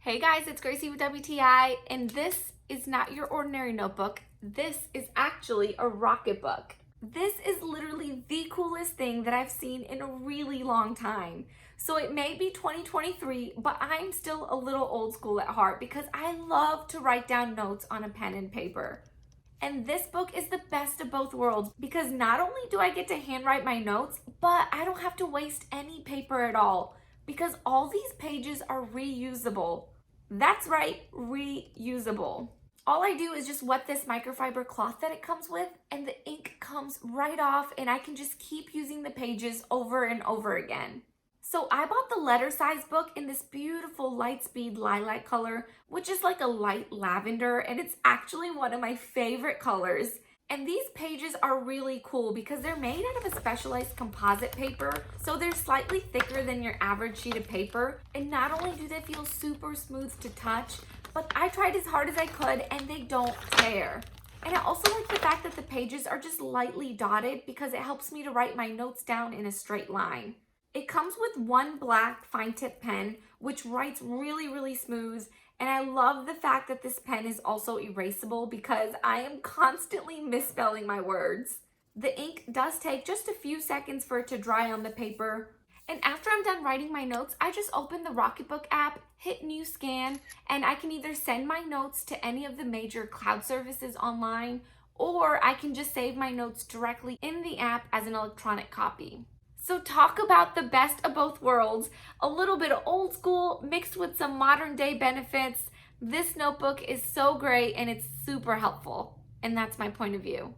Hey guys, it's Gracie with WTI, and this is not your ordinary notebook. This is actually a Rocketbook. This is literally the coolest thing that I've seen in a really long time. So it may be 2023, but I'm still a little old school at heart because I love to write down notes on a pen and paper. And this book is the best of both worlds because not only do I get to handwrite my notes, but I don't have to waste any paper at all because all these pages are reusable. That's right, reusable. All I do is just wet this microfiber cloth that it comes with, and the ink comes right off, and I can just keep using the pages over and over again. So I bought the letter size book in this beautiful Lightspeed lilac color, which is like a light lavender, and it's actually one of my favorite colors. And these pages are really cool because they're made out of a specialized composite paper, so they're slightly thicker than your average sheet of paper. And not only do they feel super smooth to touch, but I tried as hard as I could and they don't tear. And I also like the fact that the pages are just lightly dotted because it helps me to write my notes down in a straight line. It comes with one black fine tip pen, which writes really smooth. And I love the fact that this pen is also erasable because I am constantly misspelling my words. The ink does take just a few seconds for it to dry on the paper. And after I'm done writing my notes, I just open the Rocketbook app, hit new scan, and I can either send my notes to any of the major cloud services online, or I can just save my notes directly in the app as an electronic copy. So talk about the best of both worlds, a little bit of old school mixed with some modern day benefits. This notebook is so great and it's super helpful. And that's my point of view.